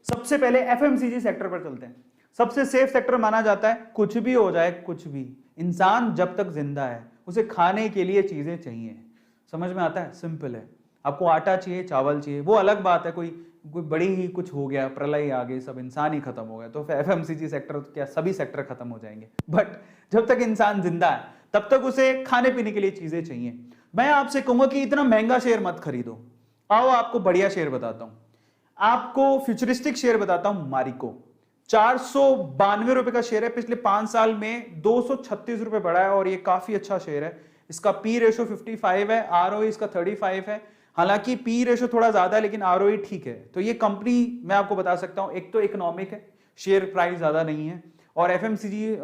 सबसे पहले FMCG sector पर चलते हैं। सबसे सेफ सेक्टर माना जाता है, कुछ भी हो जाए कुछ भी, इंसान जब तक जिंदा है उसे खाने के लिए चीजें चाहिए। समझ में आता है? सिंपल है। आपको आटा चाहिए, चावल चाहिए, वो अलग बात है, कोई बड़ी ही कुछ हो गया, प्रलय आ गई, सब इंसान ही खत्म हो गया तो एफएमसीजी सेक्टर क्या सभी सेक्टर खत्म हो जाएंगे। बट जब तक इंसान जिंदा है तब तक उसे खाने पीने के लिए चीजें चाहिए। मैं आपसे कहूंगा कि इतना महंगा शेयर मत खरीदो। आओ आपको बढ़िया शेयर बताता हूं, आपको फ्यूचरिस्टिक शेयर बताता हूं। मारिको 492 रुपए का शेयर है, पिछले 5 साल में 236 रुपए बढ़ा है और ये काफी अच्छा शेयर है। इसका पी रेशो 55 है, आरओई इसका 35 है। हालांकि पी रेशो थोड़ा ज्यादा है लेकिन आरओई ठीक है। तो ये कंपनी मैं आपको बता सकता हूं, एक तो इकोनॉमिक है, शेयर प्राइस ज्यादा नहीं है, और एफएमसीजी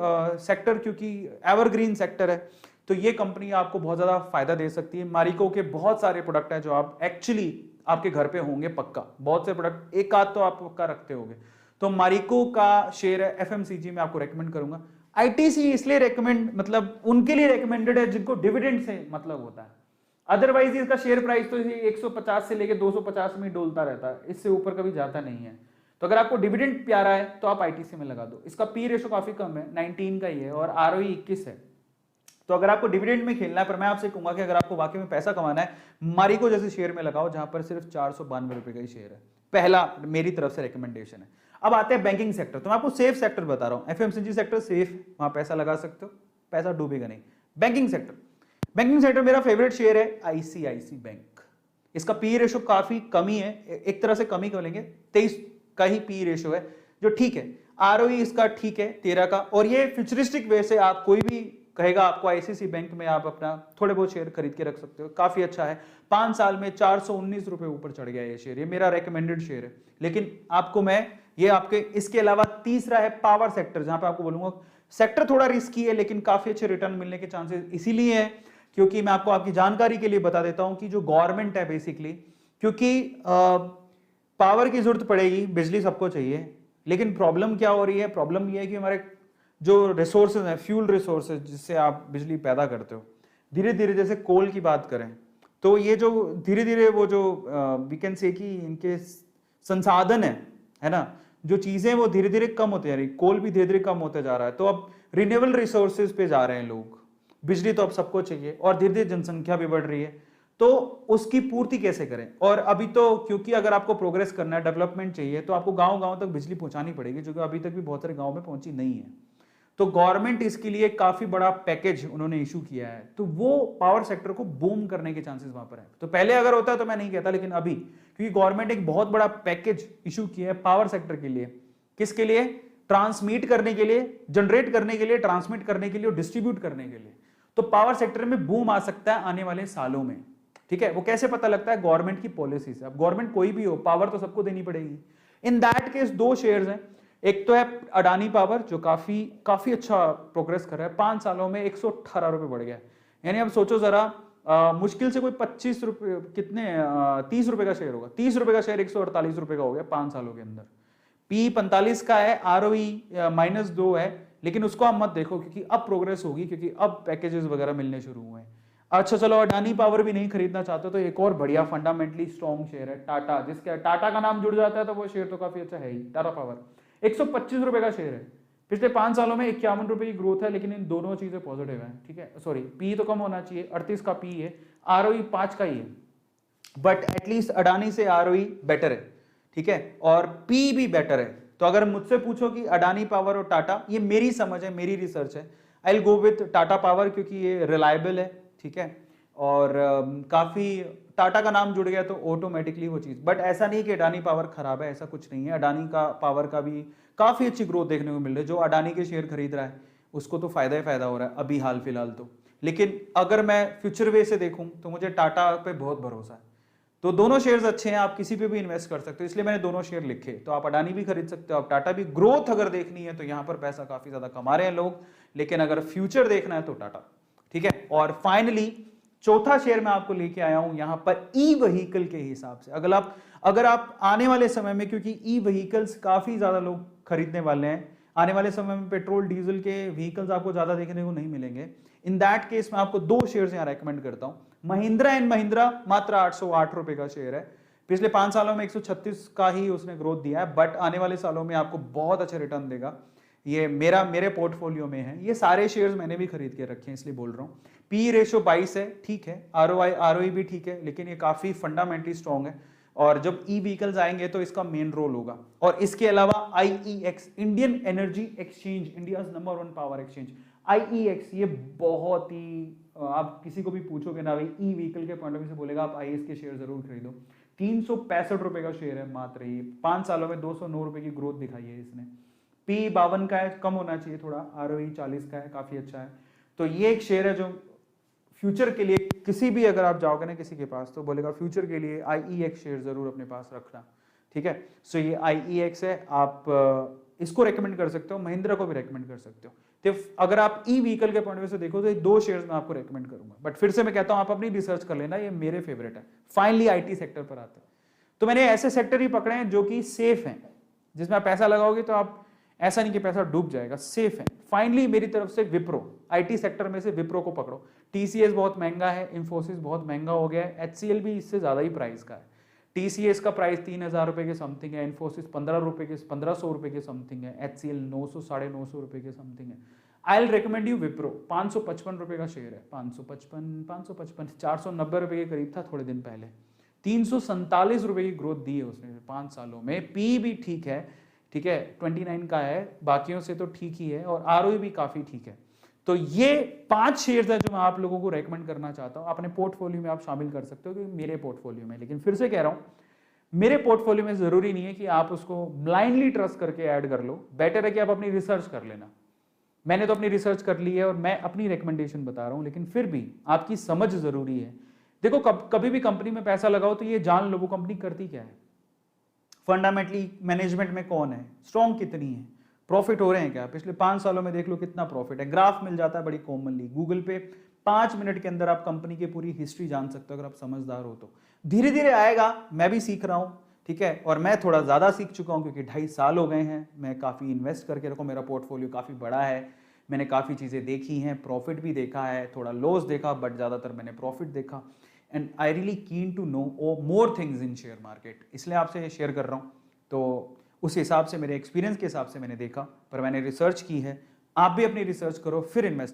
सेक्टर क्योंकि एवरग्रीन सेक्टर है तो ये कंपनी आपको बहुत ज्यादा फायदा दे सकती है। मारिको के बहुत सारे प्रोडक्ट हैं जो आप एक्चुअली आपके घर पे होंगे पक्का, बहुत से प्रोडक्ट एक आध तो आप पक्का रखते होंगे। तो मारिको का शेयर है एफएमसीजी में आपको रेकमेंड करूंगा। आईटीसी इसलिए रेकमेंड, मतलब उनके लिए रेकमेंडेड है जिनको डिविडेंड से मतलब होता है। अदरवाइज इसका शेयर प्राइस तो 150 से लेके 250 में डोलता रहता है, इससे ऊपर कभी जाता नहीं है। तो अगर आपको डिविडेंड प्यारा है तो आप आईटीसी में लगा दो। इसका पी रेशो काफी कम है, 19 का ही है, और आरओई 21 है। तो अगर आपको डिविडेंड में खेलना है, पर मैं आपसे कहूंगा कि अगर आपको वाकई में पैसा कमाना है, मारिको जैसे शेयर में लगाओ जहां पर सिर्फ 492 रुपए का ही शेयर है। पहला मेरी तरफ से रिकमेंडेशन है। अब आते हैं बैंकिंग सेक्टर। तो मैं आपको सेफ सेक्टर बता रहा हूं, एफएमसीजी सेक्टर सेफ, वहां पैसा लगा सकते हो, पैसा डूबेगा नहीं। बैंकिंग सेक्टर, बैंकिंग सेक्टर मेरा फेवरेट शेयर है आईसीआईसी बैंक। इसका पी रेशो काफी कमी है, एक तरह से कमी बोलेंगे, 23 का ही पी रेशो है जो ठीक है। आरओई इसका ठीक है 13 का, और ये फ्यूचरिस्टिक वे से आप कोई भी कहेगा आपको आईसीआईसी बैंक में आप अपना थोड़े बहुत शेयर खरीद के रख सकते हो, काफी अच्छा है। 5 साल में 419 रुपए ऊपर चढ़ गया ये शेयर, ये मेरा रेकमेंडेड शेयर है। लेकिन आपको मैं ये आपके इसके अलावा तीसरा है पावर सेक्टर, जहां पे आपको बोलूंगा सेक्टर थोड़ा रिस्की है लेकिन काफी अच्छे रिटर्न मिलने के चांसेस इसीलिए है क्योंकि मैं आपको आपकी जानकारी के लिए बता देता हूं कि जो गवर्नमेंट है बेसिकली, क्योंकि पावर की जरूरत पड़ेगी, बिजली सबको चाहिए, लेकिन प्रॉब्लम क्या हो रही है? प्रॉब्लम यह है कि हमारे जो रिसोर्सेज हैं, फ्यूल रिसोर्सेज जिससे आप बिजली पैदा करते हो, धीरे धीरे, जैसे कोल की बात करें तो ये जो धीरे धीरे वो जो वी कैन से कि इनके संसाधन है ना, जो चीजें वो धीरे धीरे कम होते जा रही, कोल भी धीरे धीरे कम होते जा रहा है। तो अब रिन्यूएबल रिसोर्सेज पे जा रहे हैं लोग, बिजली तो अब सबको चाहिए और धीरे धीरे जनसंख्या भी बढ़ रही है, तो उसकी पूर्ति कैसे करें? और अभी तो क्योंकि अगर आपको प्रोग्रेस करना है, डेवलपमेंट चाहिए, तो आपको गांव गांव तक बिजली पहुंचानी पड़ेगी, जो कि अभी तक भी बहुत सारे गांव में पहुंची नहीं है। तो गवर्नमेंट इसके लिए काफी बड़ा पैकेज उन्होंने इशू किया है, तो वो पावर सेक्टर को बूम करने के चांसेस वहां पर है। तो पहले अगर होता तो मैं नहीं कहता, लेकिन अभी क्योंकि गवर्नमेंट एक बहुत बड़ा पैकेज इशू किया है पावर सेक्टर के लिए, किसके लिए? ट्रांसमिट करने के लिए, जनरेट करने के लिए, ट्रांसमिट करने के लिए और डिस्ट्रीब्यूट करने के लिए। तो पावर सेक्टर में बूम आ सकता है आने वाले सालों में, ठीक है। वो कैसे पता लगता है? गवर्नमेंट की पॉलिसी से। अब गवर्नमेंट कोई भी हो, पावर तो सबको देनी पड़ेगी। इन दैट केस दो शेयर्स हैं, एक तो है अडानी पावर जो काफी अच्छा प्रोग्रेस कर रहा है, 5 सालों में 118 रुपए बढ़ गया। यानी अब सोचो जरा, मुश्किल से कोई 25 रुपए, कितने 30 रुपए का शेयर होगा, 30 रुपए का शेयर 148 रुपए का हो गया 5 सालों के अंदर। पी 45 का है, आरओई -2 है, लेकिन उसको आप मत देखो क्योंकि अब प्रोग्रेस होगी, क्योंकि अब पैकेजेस वगैरह मिलने शुरू हुए हैं। अच्छा चलो, अडानी पावर भी नहीं खरीदना चाहते तो एक और बढ़िया फंडामेंटली स्ट्रॉन्ग शेयर है टाटा, जिसका टाटा का नाम जुड़ जाता है तो वो शेयर तो काफी अच्छा है ही। टाटा पावर 125 रुपए का शेयर है, पिछले 5 सालों में 51 रुपए की ग्रोथ है, लेकिन इन दोनों चीजें पॉजिटिव है, ठीक है। सॉरी, पी तो कम होना चाहिए, 38 का पी है, आरओई 5 का ही है, बट एटलीस्ट अडानी से आरओई बेटर है, ठीक है, और पी भी बेटर है। तो अगर मुझसे पूछो कि अडानी पावर और टाटा, ये मेरी समझ है, मेरी रिसर्च है, I will go with Tata power क्योंकि ये रिलायबल है, ठीक है, और काफी टाटा का नाम जुड़ गया तो ऑटोमेटिकली वो चीज। बट ऐसा नहीं कि अडानी पावर खराब है, ऐसा कुछ नहीं है। अडानी का पावर का भी काफी अच्छी ग्रोथ देखने को मिल रही है, जो अडानी के शेयर खरीद रहा है उसको तो फायदा ही फायदा हो रहा है अभी हाल फिलहाल तो। लेकिन अगर मैं फ्यूचर वे से देखूं तो मुझे टाटा पे बहुत भरोसा है। तो दोनों शेयर्स अच्छे हैं, आप किसी पे भी इन्वेस्ट कर सकते हो, इसलिए मैंने दोनों शेयर लिखे। तो आप अडानी भी खरीद सकते हो, आप टाटा भी। ग्रोथ अगर देखनी है तो यहाँ पर पैसा काफी ज्यादा कमा रहे हैं लोग, लेकिन अगर फ्यूचर देखना है तो टाटा, ठीक है। और फाइनली चौथा शेयर मैं आपको लेके आया हूं यहाँ पर ई व्हीकल के हिसाब से। अगर आप आने वाले समय में, क्योंकि ई व्हीकल्स काफी ज्यादा लोग खरीदने वाले हैं, आने वाले समय में पेट्रोल डीजल के व्हीकल्स आपको ज्यादा देखने को नहीं मिलेंगे। इन दैट केस मैं आपको 2 शेयर्स यहाँ रेकमेंड करता हूं। महिंद्रा एंड महिंद्रा मात्र 808 रुपए का शेयर है, पिछले 5 सालों में 136 का ही उसने ग्रोथ दिया है, बट आने वाले सालों में आपको बहुत अच्छा रिटर्न देगा। ये मेरे पोर्टफोलियो में है, ये सारे शेयर्स मैंने भी खरीद के रखे हैं, इसलिए बोल रहा हूँ। पी रेशो 22 है, ठीक है। आरओई भी ठीक है, लेकिन ये काफी फंडामेंटली स्ट्रॉन्ग है, और जब ई व्हीकल्स आएंगे तो इसका मेन रोल होगा। और इसके अलावा IEX, Indian energy exchange, India number 1 power exchange, IEX, ये बहुत ही, आप किसी को भी पूछोगे ना भाई ई व्हीकल के पॉइंट ऑफ व्यू से, बोलेगा आप आईईएक्स के शेयर जरूर खरीदो। 365 रुपए का शेयर है मात्र, ये 5 सालों में 209 रुपए की ग्रोथ दिखाई है इसने। पी 52 का है, कम होना चाहिए थोड़ा। आरओई 40 का है, काफी अच्छा है। तो ये एक शेयर है जो फ्यूचर के लिए, किसी भी अगर आप जाओगे ना किसी के पास तो बोलेगा फ्यूचर के लिए आईईएक्स शेयर जरूर अपने पास रखना, ठीक है। सो ये आईईएक्स है, आप इसको रेकमेंड कर सकते हो, महिंद्रा को भी रेकमेंड कर सकते हो। तो अगर आप ई व्हीकल के पॉइंट ऑफ व्यू से देखो तो ये 2 शेयर्स मैं आपको रेकमेंड करूंगा, बट फिर से मैं कहता हूं आप अपनी रिसर्च कर लेना, ये मेरे फेवरेट है। फाइनली आईटी सेक्टर पर आते हैं, तो मैंने ऐसे सेक्टर ही पकड़े हैं जो कि सेफ हैं, जिसमें आप पैसा लगाओगे तो आप ऐसा नहीं कि पैसा डूब जाएगा, सेफ है। फाइनली मेरी तरफ से विप्रो, आईटी सेक्टर में से विप्रो को पकड़ो। टीसीएस बहुत महंगा है, इंफोसिस बहुत महंगा हो गया है, एचसीएल भी इससे ज्यादा ही प्राइस का है। टीसीएस का प्राइस 3000 रुपए के समथिंग है, इंफोसिस 1500 रुपए के समथिंग है, एचसीएल 900 950 रुपए के समथिंग है। I will recommend you Wipro, 555 रुपए का शेयर है, 555 490 रुपए के करीब था थोड़े दिन पहले। 347 रुपए की ग्रोथ दी है उसने 5 सालों में। पी भी ठीक है, ठीक है, 29 का है, बाकियों से तो ठीक ही है, और आरओई भी काफी ठीक है। तो ये 5 शेयर्स है जो मैं आप लोगों को रेकमेंड करना चाहता हूं, अपने पोर्टफोलियो में आप शामिल कर सकते हो, क्योंकि मेरे पोर्टफोलियो में, लेकिन फिर से कह रहा हूं, मेरे पोर्टफोलियो में जरूरी नहीं है कि आप उसको ब्लाइंडली ट्रस्ट करके ऐड कर लो, बेटर है कि आप अपनी रिसर्च कर लेना। मैंने तो अपनी रिसर्च कर ली है और मैं अपनी रिकमेंडेशन बता रहा हूं, लेकिन फिर भी आपकी समझ जरूरी है। देखो, कभी भी कंपनी में पैसा लगाओ तो ये जान लो वो कंपनी करती क्या है, फंडामेंटली मैनेजमेंट में कौन है, स्ट्रॉन्ग कितनी है, प्रॉफिट हो रहे हैं क्या, पिछले 5 सालों में देख लो कितना प्रॉफिट है। ग्राफ मिल जाता है बड़ी कॉमनली गूगल पे, 5 मिनट के अंदर आप कंपनी की पूरी हिस्ट्री जान सकते हो अगर आप समझदार हो तो। धीरे धीरे आएगा, मैं भी सीख रहा हूं, ठीक है, और मैं थोड़ा ज्यादा सीख चुका हूं क्योंकि 2.5 साल हो गए हैं, मैं काफी इन्वेस्ट करके रखा, मेरा पोर्टफोलियो काफी बड़ा है, मैंने काफी चीजें देखी हैं, प्रॉफिट भी देखा है, थोड़ा लॉस देखा, बट ज्यादातर मैंने प्रॉफिट देखा। And I really keen to know more things in share market, इसलिए आपसे शेयर कर रहा हूं। तो उस हिसाब से, मेरे एक्सपीरियंस के हिसाब से मैंने देखा, पर मैंने रिसर्च की है, आप भी अपनी रिसर्च करो फिर इन्वेस्ट